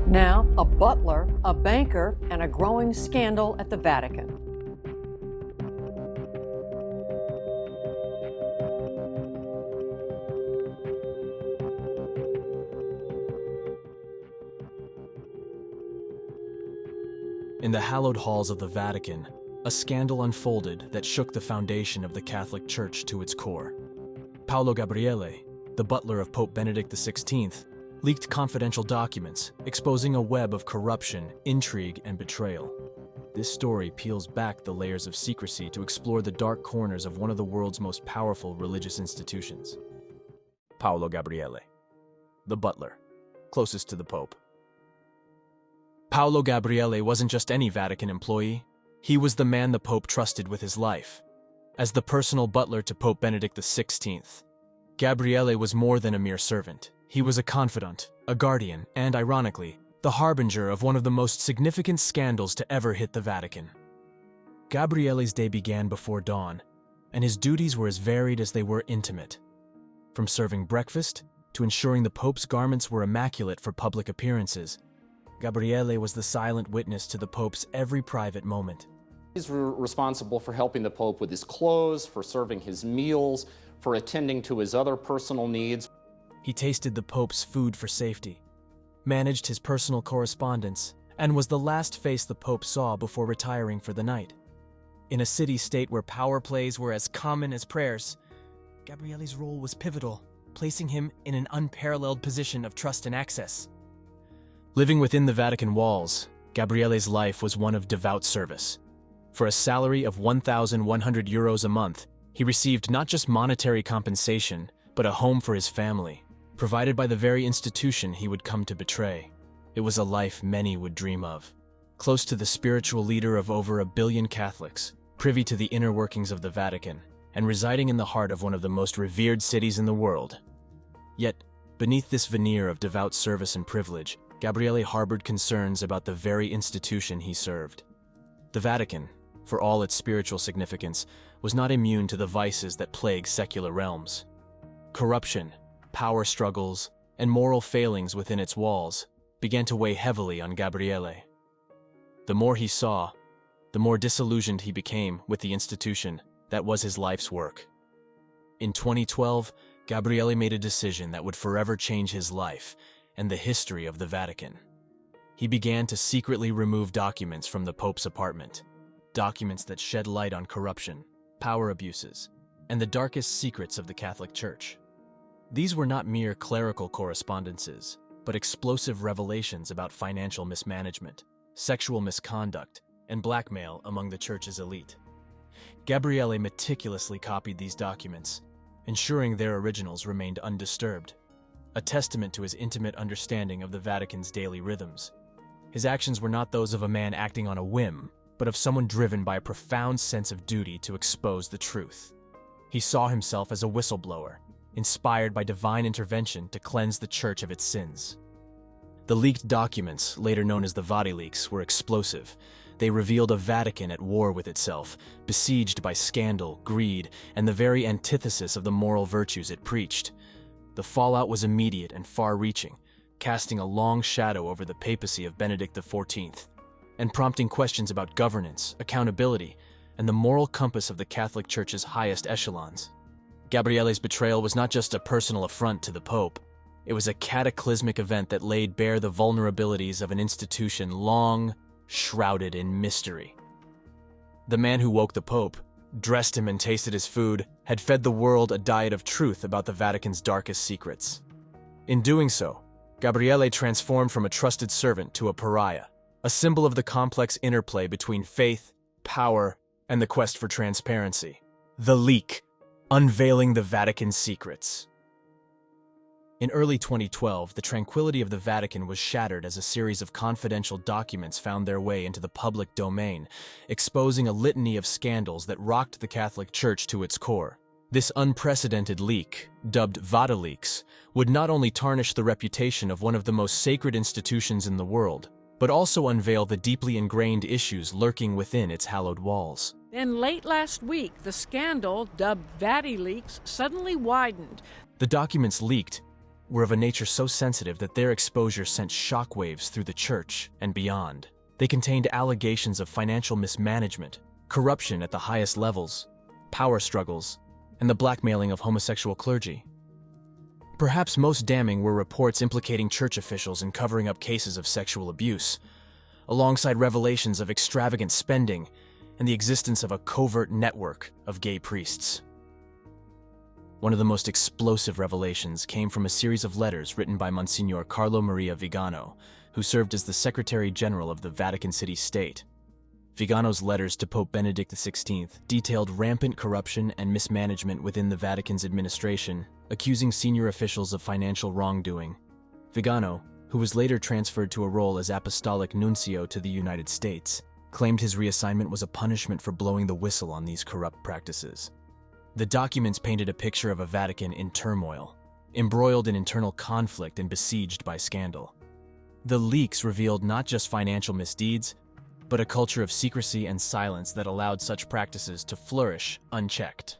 Now, a butler, a banker, and a growing scandal at the Vatican. In the hallowed halls of the Vatican, a scandal unfolded that shook the foundation of the Catholic Church to its core. Paolo Gabriele, the butler of Pope Benedict XVI, leaked confidential documents exposing a web of corruption, intrigue, and betrayal. This story peels back the layers of secrecy to explore the dark corners of one of the world's most powerful religious institutions. Paolo Gabriele, the butler, closest to the Pope. Paolo Gabriele wasn't just any Vatican employee. He was the man the Pope trusted with his life. As the personal butler to Pope Benedict XVI, Gabriele was more than a mere servant. He was a confidant, a guardian, and, ironically, the harbinger of one of the most significant scandals to ever hit the Vatican. Gabriele's day began before dawn, and his duties were as varied as they were intimate. From serving breakfast to ensuring the Pope's garments were immaculate for public appearances, Gabriele was the silent witness to the Pope's every private moment. He's responsible for helping the Pope with his clothes, for serving his meals, for attending to his other personal needs. He tasted the Pope's food for safety, managed his personal correspondence, and was the last face the Pope saw before retiring for the night. In a city-state where power plays were as common as prayers, Gabriele's role was pivotal, placing him in an unparalleled position of trust and access. Living within the Vatican walls, Gabriele's life was one of devout service. For a salary of 1,100 euros a month, he received not just monetary compensation, but a home for his family, provided by the very institution he would come to betray. It was a life many would dream of. Close to the spiritual leader of over 1 billion Catholics, privy to the inner workings of the Vatican, and residing in the heart of one of the most revered cities in the world. Yet, beneath this veneer of devout service and privilege, Gabriele harbored concerns about the very institution he served. The Vatican, for all its spiritual significance, was not immune to the vices that plague secular realms. Corruption, power struggles, and moral failings within its walls began to weigh heavily on Gabriele. The more he saw, the more disillusioned he became with the institution that was his life's work. In 2012, Gabriele made a decision that would forever change his life and the history of the Vatican. He began to secretly remove documents from the Pope's apartment, documents that shed light on corruption, power abuses, and the darkest secrets of the Catholic Church. These were not mere clerical correspondences, but explosive revelations about financial mismanagement, sexual misconduct, and blackmail among the Church's elite. Gabriele meticulously copied these documents, ensuring their originals remained undisturbed, a testament to his intimate understanding of the Vatican's daily rhythms. His actions were not those of a man acting on a whim, but of someone driven by a profound sense of duty to expose the truth. He saw himself as a whistleblower, inspired by divine intervention to cleanse the Church of its sins. The leaked documents, later known as the Vatileaks, were explosive. They revealed a Vatican at war with itself, besieged by scandal, greed, and the very antithesis of the moral virtues it preached. The fallout was immediate and far-reaching, casting a long shadow over the papacy of Benedict XIV, and prompting questions about governance, accountability, and the moral compass of the Catholic Church's highest echelons. Gabriele's betrayal was not just a personal affront to the Pope. It was a cataclysmic event that laid bare the vulnerabilities of an institution long shrouded in mystery. The man who woke the Pope, dressed him and tasted his food, had fed the world a diet of truth about the Vatican's darkest secrets. In doing so, Gabriele transformed from a trusted servant to a pariah, a symbol of the complex interplay between faith, power, and the quest for transparency. The Leak, unveiling the Vatican's secrets. In early 2012, the tranquility of the Vatican was shattered as a series of confidential documents found their way into the public domain, exposing a litany of scandals that rocked the Catholic Church to its core. This unprecedented leak, dubbed Vatileaks, would not only tarnish the reputation of one of the most sacred institutions in the world, but also unveil the deeply ingrained issues lurking within its hallowed walls. Then late last week, the scandal, dubbed Vatileaks, suddenly widened. The documents leaked, were of a nature so sensitive that their exposure sent shockwaves through the church and beyond. They contained allegations of financial mismanagement, corruption at the highest levels, power struggles, and the blackmailing of homosexual clergy. Perhaps most damning were reports implicating church officials in covering up cases of sexual abuse, alongside revelations of extravagant spending and the existence of a covert network of gay priests. One of the most explosive revelations came from a series of letters written by Monsignor Carlo Maria Vigano, who served as the Secretary General of the Vatican City State. Vigano's letters to Pope Benedict XVI detailed rampant corruption and mismanagement within the Vatican's administration, accusing senior officials of financial wrongdoing. Vigano, who was later transferred to a role as Apostolic Nuncio to the United States, claimed his reassignment was a punishment for blowing the whistle on these corrupt practices. The documents painted a picture of a Vatican in turmoil, embroiled in internal conflict and besieged by scandal. The leaks revealed not just financial misdeeds, but a culture of secrecy and silence that allowed such practices to flourish unchecked.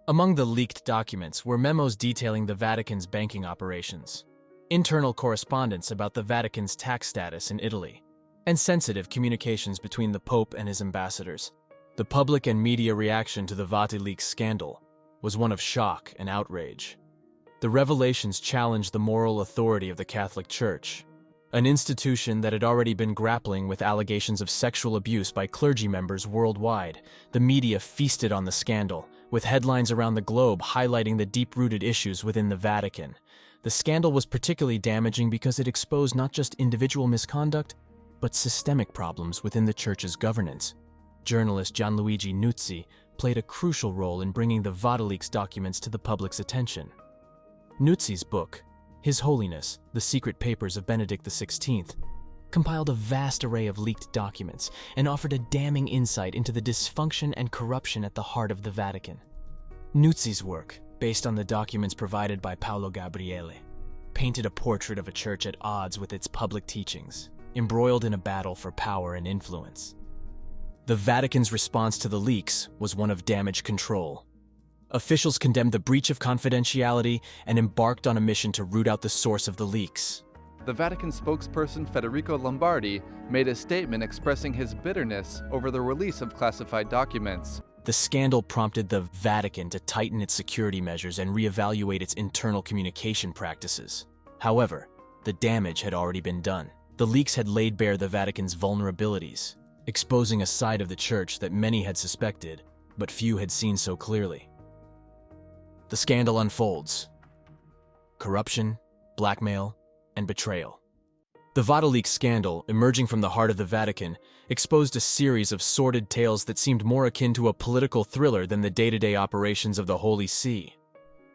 Among the leaked documents were memos detailing the Vatican's banking operations, internal correspondence about the Vatican's tax status in Italy, and sensitive communications between the Pope and his ambassadors. The public and media reaction to the VatiLeaks scandal was one of shock and outrage. The revelations challenged the moral authority of the Catholic Church, an institution that had already been grappling with allegations of sexual abuse by clergy members worldwide. The media feasted on the scandal, with headlines around the globe highlighting the deep-rooted issues within the Vatican. The scandal was particularly damaging because it exposed not just individual misconduct, but systemic problems within the Church's governance. Journalist Gianluigi Nuzzi played a crucial role in bringing the VatiLeaks documents to the public's attention. Nuzzi's book, His Holiness, The Secret Papers of Benedict XVI, compiled a vast array of leaked documents and offered a damning insight into the dysfunction and corruption at the heart of the Vatican. Nuzzi's work, based on the documents provided by Paolo Gabriele, painted a portrait of a church at odds with its public teachings, embroiled in a battle for power and influence. The Vatican's response to the leaks was one of damage control. Officials condemned the breach of confidentiality and embarked on a mission to root out the source of the leaks. The Vatican spokesperson Federico Lombardi made a statement expressing his bitterness over the release of classified documents. The scandal prompted the Vatican to tighten its security measures and reevaluate its internal communication practices. However, the damage had already been done. The leaks had laid bare the Vatican's vulnerabilities, exposing a side of the Church that many had suspected, but few had seen so clearly. The scandal unfolds. Corruption, blackmail, and betrayal. The VatiLeaks scandal, emerging from the heart of the Vatican, exposed a series of sordid tales that seemed more akin to a political thriller than the day-to-day operations of the Holy See.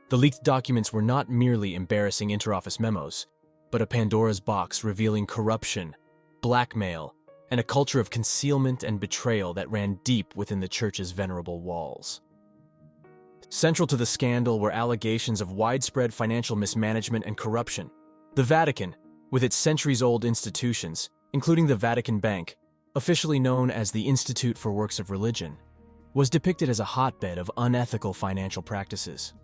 The leaked documents were not merely embarrassing interoffice memos, but a Pandora's box revealing corruption, blackmail, and a culture of concealment and betrayal that ran deep within the Church's venerable walls. Central to the scandal were allegations of widespread financial mismanagement and corruption. The Vatican, with its centuries-old institutions, including the Vatican Bank, officially known as the Institute for Works of Religion, was depicted as a hotbed of unethical financial practices.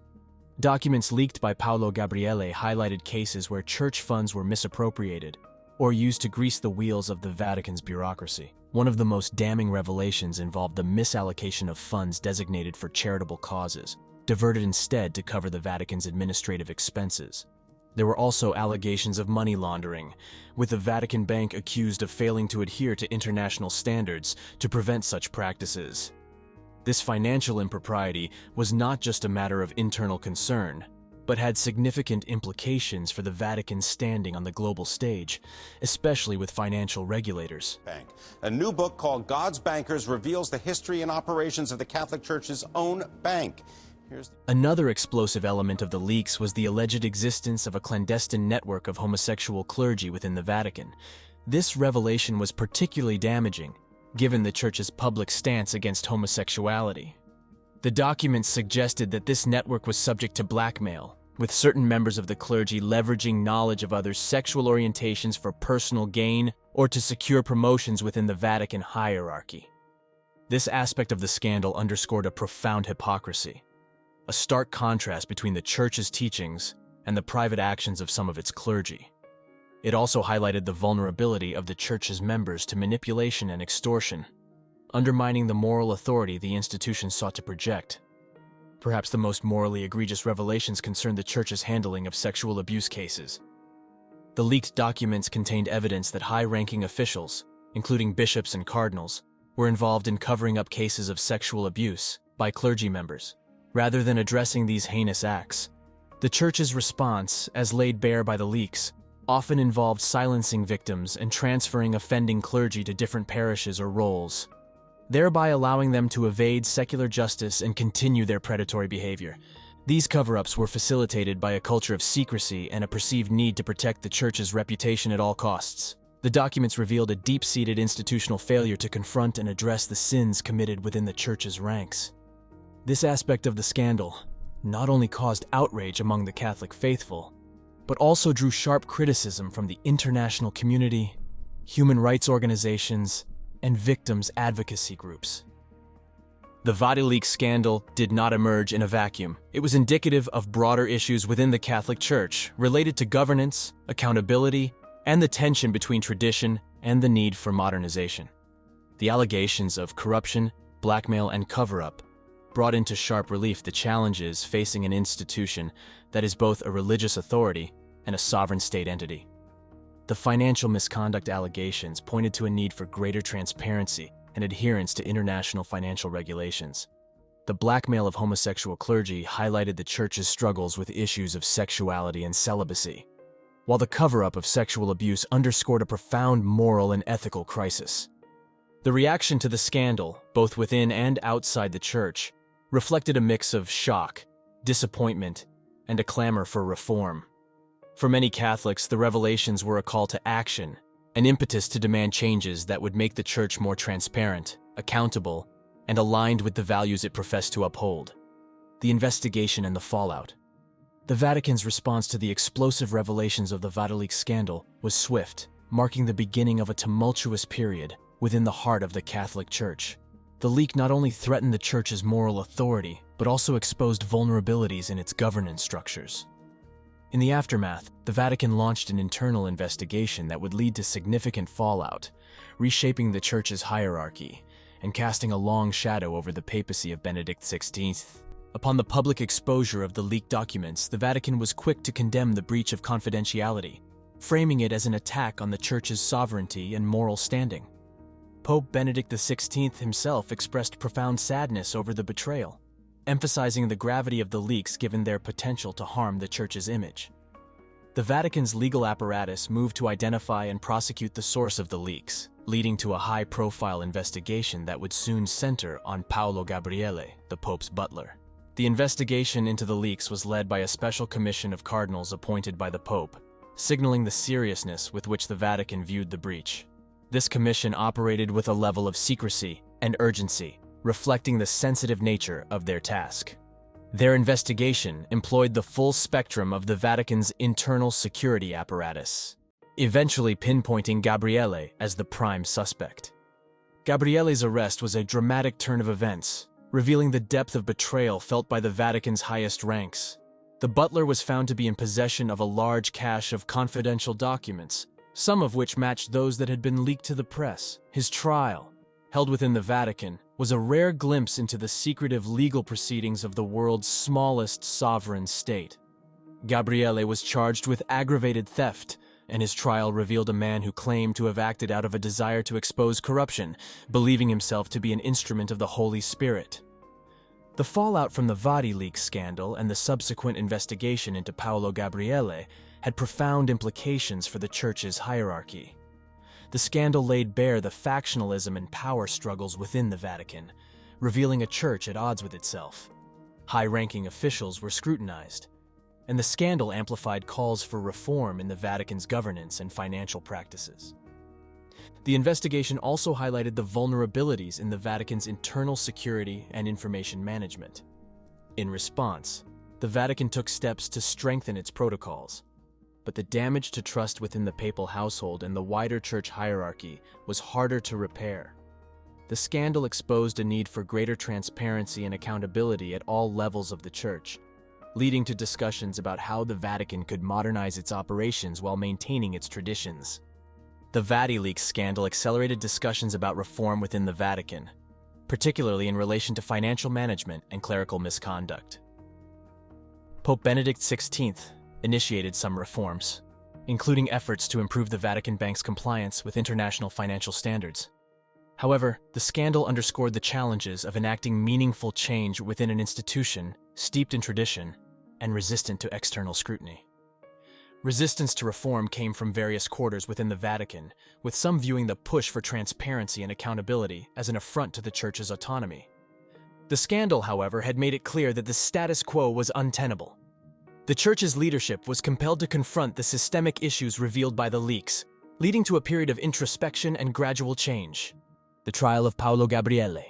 Documents leaked by Paolo Gabriele highlighted cases where church funds were misappropriated or used to grease the wheels of the Vatican's bureaucracy. One of the most damning revelations involved the misallocation of funds designated for charitable causes, diverted instead to cover the Vatican's administrative expenses. There were also allegations of money laundering, with the Vatican Bank accused of failing to adhere to international standards to prevent such practices. This financial impropriety was not just a matter of internal concern, but had significant implications for the Vatican's standing on the global stage, especially with financial regulators. Bank. A new book called God's Bankers reveals the history and operations of the Catholic Church's own bank. Another explosive element of the leaks was the alleged existence of a clandestine network of homosexual clergy within the Vatican. This revelation was particularly damaging, given the Church's public stance against homosexuality. The documents suggested that this network was subject to blackmail, with certain members of the clergy leveraging knowledge of others' sexual orientations for personal gain or to secure promotions within the Vatican hierarchy. This aspect of the scandal underscored a profound hypocrisy, a stark contrast between the Church's teachings and the private actions of some of its clergy. It also highlighted the vulnerability of the Church's members to manipulation and extortion, undermining the moral authority the institution sought to project. Perhaps the most morally egregious revelations concerned the Church's handling of sexual abuse cases. The leaked documents contained evidence that high-ranking officials, including bishops and cardinals, were involved in covering up cases of sexual abuse by clergy members, rather than addressing these heinous acts. The Church's response, as laid bare by the leaks, often involved silencing victims and transferring offending clergy to different parishes or roles, thereby allowing them to evade secular justice and continue their predatory behavior. These cover-ups were facilitated by a culture of secrecy and a perceived need to protect the Church's reputation at all costs. The documents revealed a deep-seated institutional failure to confront and address the sins committed within the Church's ranks. This aspect of the scandal not only caused outrage among the Catholic faithful, but also drew sharp criticism from the international community, human rights organizations, and victims' advocacy groups. The Vatican scandal did not emerge in a vacuum. It was indicative of broader issues within the Catholic Church related to governance, accountability, and the tension between tradition and the need for modernization. The allegations of corruption, blackmail, and cover-up brought into sharp relief the challenges facing an institution that is both a religious authority and a sovereign state entity. The financial misconduct allegations pointed to a need for greater transparency and adherence to international financial regulations. The blackmail of homosexual clergy highlighted the Church's struggles with issues of sexuality and celibacy, while the cover-up of sexual abuse underscored a profound moral and ethical crisis. The reaction to the scandal, both within and outside the Church, reflected a mix of shock, disappointment, and a clamor for reform. For many Catholics, the revelations were a call to action, an impetus to demand changes that would make the Church more transparent, accountable, and aligned with the values it professed to uphold. The investigation and the fallout. The Vatican's response to the explosive revelations of the Vatican scandal was swift, marking the beginning of a tumultuous period within the heart of the Catholic Church. The leak not only threatened the Church's moral authority, but also exposed vulnerabilities in its governance structures. In the aftermath, the Vatican launched an internal investigation that would lead to significant fallout, reshaping the Church's hierarchy and casting a long shadow over the papacy of Benedict XVI. Upon the public exposure of the leaked documents, the Vatican was quick to condemn the breach of confidentiality, framing it as an attack on the Church's sovereignty and moral standing. Pope Benedict XVI himself expressed profound sadness over the betrayal, emphasizing the gravity of the leaks given their potential to harm the Church's image. The Vatican's legal apparatus moved to identify and prosecute the source of the leaks, leading to a high-profile investigation that would soon center on Paolo Gabriele, the Pope's butler. The investigation into the leaks was led by a special commission of cardinals appointed by the Pope, signaling the seriousness with which the Vatican viewed the breach. This commission operated with a level of secrecy and urgency, reflecting the sensitive nature of their task. Their investigation employed the full spectrum of the Vatican's internal security apparatus, eventually pinpointing Gabriele as the prime suspect. Gabriele's arrest was a dramatic turn of events, revealing the depth of betrayal felt by the Vatican's highest ranks. The butler was found to be in possession of a large cache of confidential documents, some of which matched those that had been leaked to the press. His trial, held within the Vatican, was a rare glimpse into the secretive legal proceedings of the world's smallest sovereign state. Gabriele was charged with aggravated theft, and his trial revealed a man who claimed to have acted out of a desire to expose corruption, believing himself to be an instrument of the Holy Spirit. The fallout from the Vatican scandal and the subsequent investigation into Paolo Gabriele had profound implications for the Church's hierarchy. The scandal laid bare the factionalism and power struggles within the Vatican, revealing a church at odds with itself. High-ranking officials were scrutinized, and the scandal amplified calls for reform in the Vatican's governance and financial practices. The investigation also highlighted the vulnerabilities in the Vatican's internal security and information management. In response, the Vatican took steps to strengthen its protocols, but the damage to trust within the papal household and the wider church hierarchy was harder to repair. The scandal exposed a need for greater transparency and accountability at all levels of the church, leading to discussions about how the Vatican could modernize its operations while maintaining its traditions. The VatiLeaks scandal accelerated discussions about reform within the Vatican, particularly in relation to financial management and clerical misconduct. Pope Benedict XVI initiated some reforms, including efforts to improve the Vatican Bank's compliance with international financial standards. However, the scandal underscored the challenges of enacting meaningful change within an institution steeped in tradition and resistant to external scrutiny. Resistance to reform came from various quarters within the Vatican, with some viewing the push for transparency and accountability as an affront to the Church's autonomy. The scandal, however, had made it clear that the status quo was untenable. The Church's leadership was compelled to confront the systemic issues revealed by the leaks, leading to a period of introspection and gradual change. The trial of Paolo Gabriele.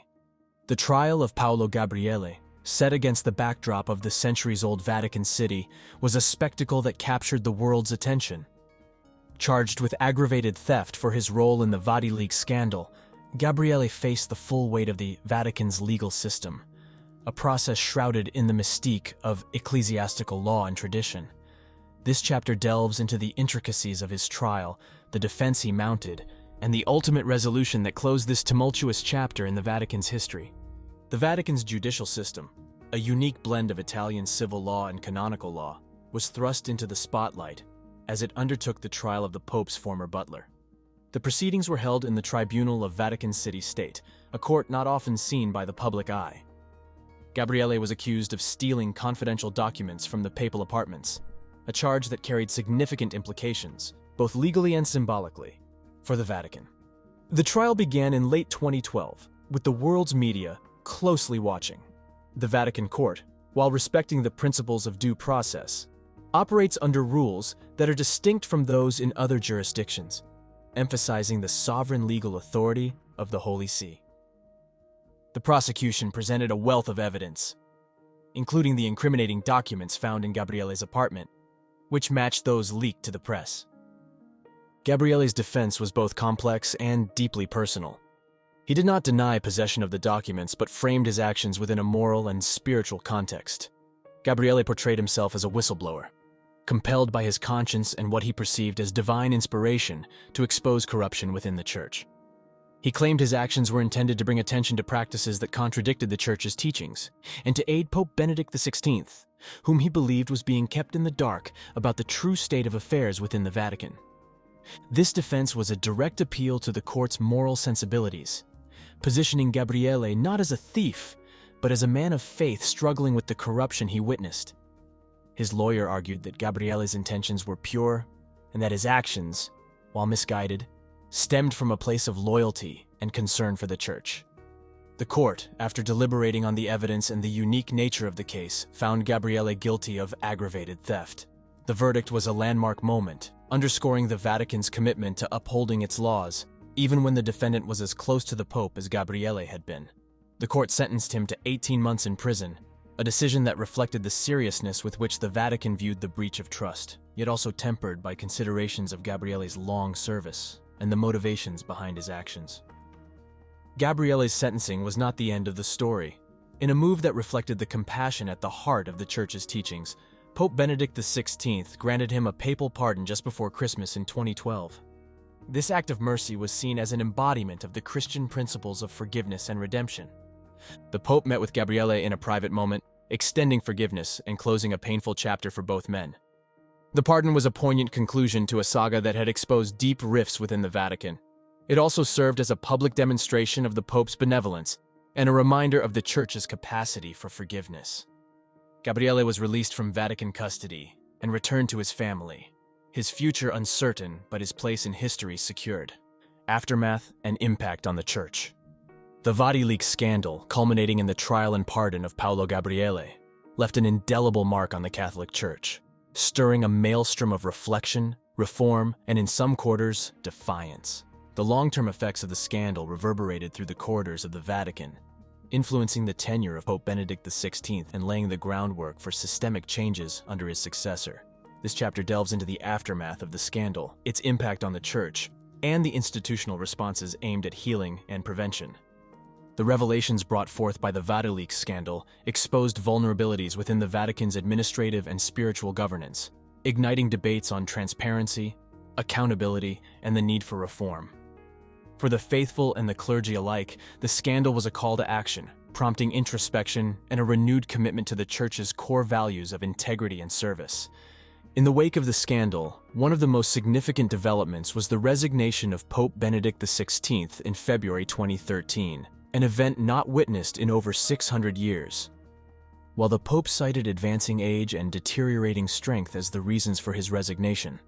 The trial of Paolo Gabriele, set against the backdrop of the centuries-old Vatican City, was a spectacle that captured the world's attention. Charged with aggravated theft for his role in the VatiLeaks scandal, Gabriele faced the full weight of the Vatican's legal system, a process shrouded in the mystique of ecclesiastical law and tradition. This chapter delves into the intricacies of his trial, the defense he mounted, and the ultimate resolution that closed this tumultuous chapter in the Vatican's history. The Vatican's judicial system, a unique blend of Italian civil law and canonical law, was thrust into the spotlight as it undertook the trial of the Pope's former butler. The proceedings were held in the Tribunal of Vatican City State, a court not often seen by the public eye. Gabriele was accused of stealing confidential documents from the papal apartments, a charge that carried significant implications, both legally and symbolically, for the Vatican. The trial began in late 2012, with the world's media closely watching. The Vatican court, while respecting the principles of due process, operates under rules that are distinct from those in other jurisdictions, emphasizing the sovereign legal authority of the Holy See. The prosecution presented a wealth of evidence, including the incriminating documents found in Gabriele's apartment, which matched those leaked to the press. Gabriele's defense was both complex and deeply personal. He did not deny possession of the documents, but framed his actions within a moral and spiritual context. Gabriele portrayed himself as a whistleblower, compelled by his conscience and what he perceived as divine inspiration to expose corruption within the Church. He claimed his actions were intended to bring attention to practices that contradicted the Church's teachings, and to aid Pope Benedict XVI, whom he believed was being kept in the dark about the true state of affairs within the Vatican. This defense was a direct appeal to the court's moral sensibilities, positioning Gabriele not as a thief, but as a man of faith struggling with the corruption he witnessed. His lawyer argued that Gabriele's intentions were pure, and that his actions, while misguided, stemmed from a place of loyalty and concern for the Church. The court, after deliberating on the evidence and the unique nature of the case, found Gabriele guilty of aggravated theft. The verdict was a landmark moment, underscoring the Vatican's commitment to upholding its laws, even when the defendant was as close to the Pope as Gabriele had been. The court sentenced him to 18 months in prison, a decision that reflected the seriousness with which the Vatican viewed the breach of trust, yet also tempered by considerations of Gabriele's long service and the motivations behind his actions. Gabriele's sentencing was not the end of the story. In a move that reflected the compassion at the heart of the Church's teachings, Pope Benedict XVI granted him a papal pardon just before Christmas in 2012. This act of mercy was seen as an embodiment of the Christian principles of forgiveness and redemption. The Pope met with Gabriele in a private moment, extending forgiveness and closing a painful chapter for both men. The pardon was a poignant conclusion to a saga that had exposed deep rifts within the Vatican. It also served as a public demonstration of the Pope's benevolence and a reminder of the Church's capacity for forgiveness. Gabriele was released from Vatican custody and returned to his family, his future uncertain but his place in history secured. Aftermath and impact on the Church. The VatiLeaks scandal, culminating in the trial and pardon of Paolo Gabriele, left an indelible mark on the Catholic Church, stirring a maelstrom of reflection, reform, and in some quarters, defiance. The long-term effects of the scandal reverberated through the corridors of the Vatican, influencing the tenure of Pope Benedict XVI and laying the groundwork for systemic changes under his successor. This chapter delves into the aftermath of the scandal, its impact on the Church, and the institutional responses aimed at healing and prevention. The revelations brought forth by the Vatican scandal exposed vulnerabilities within the Vatican's administrative and spiritual governance, igniting debates on transparency, accountability, and the need for reform. For the faithful and the clergy alike, the scandal was a call to action, prompting introspection and a renewed commitment to the Church's core values of integrity and service. In the wake of the scandal, one of the most significant developments was the resignation of Pope Benedict XVI in February 2013, an event not witnessed in over 600 years. While the Pope cited advancing age and deteriorating strength as the reasons for his resignation,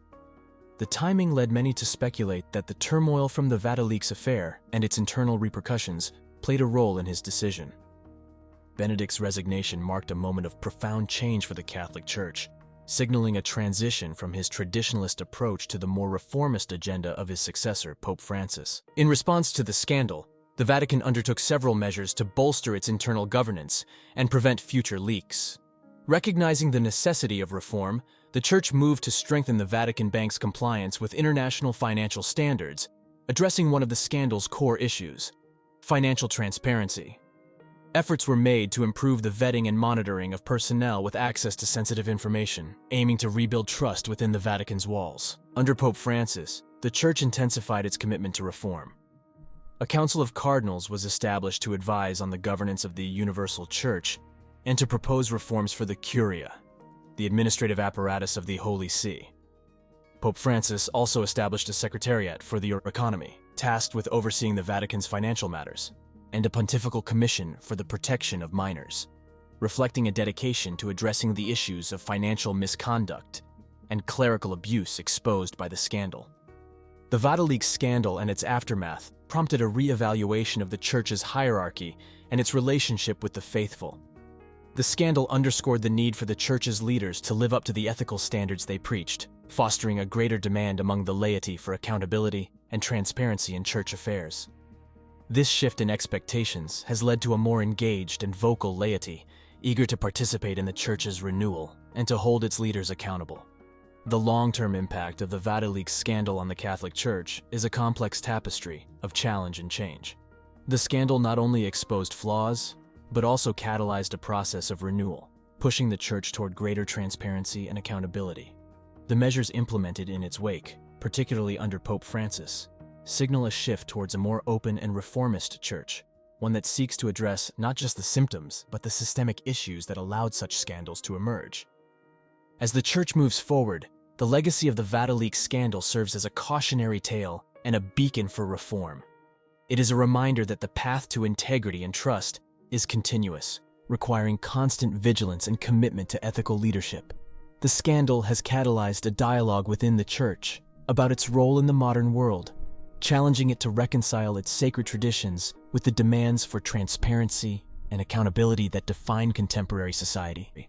the timing led many to speculate that the turmoil from the Vatican affair and its internal repercussions played a role in his decision. Benedict's resignation marked a moment of profound change for the Catholic Church, signaling a transition from his traditionalist approach to the more reformist agenda of his successor, Pope Francis. In response to the scandal, the Vatican undertook several measures to bolster its internal governance and prevent future leaks. Recognizing the necessity of reform, the Church moved to strengthen the Vatican Bank's compliance with international financial standards, addressing one of the scandal's core issues: financial transparency. Efforts were made to improve the vetting and monitoring of personnel with access to sensitive information, aiming to rebuild trust within the Vatican's walls. Under Pope Francis, the Church intensified its commitment to reform. A Council of Cardinals was established to advise on the governance of the Universal Church and to propose reforms for the Curia, the administrative apparatus of the Holy See. Pope Francis also established a secretariat for the economy, tasked with overseeing the Vatican's financial matters, and a pontifical commission for the protection of minors, reflecting a dedication to addressing the issues of financial misconduct and clerical abuse exposed by the scandal. The Vatican scandal and its aftermath prompted a re-evaluation of the Church's hierarchy and its relationship with the faithful. The scandal underscored the need for the Church's leaders to live up to the ethical standards they preached, fostering a greater demand among the laity for accountability and transparency in church affairs. This shift in expectations has led to a more engaged and vocal laity, eager to participate in the Church's renewal and to hold its leaders accountable. The long-term impact of the Vatican scandal on the Catholic Church is a complex tapestry of challenge and change. The scandal not only exposed flaws, but also catalyzed a process of renewal, pushing the Church toward greater transparency and accountability. The measures implemented in its wake, particularly under Pope Francis, signal a shift towards a more open and reformist Church, one that seeks to address not just the symptoms, but the systemic issues that allowed such scandals to emerge. As the Church moves forward, the legacy of the Vatican scandal serves as a cautionary tale and a beacon for reform. It is a reminder that the path to integrity and trust is continuous, requiring constant vigilance and commitment to ethical leadership. The scandal has catalyzed a dialogue within the Church about its role in the modern world, challenging it to reconcile its sacred traditions with the demands for transparency and accountability that define contemporary society.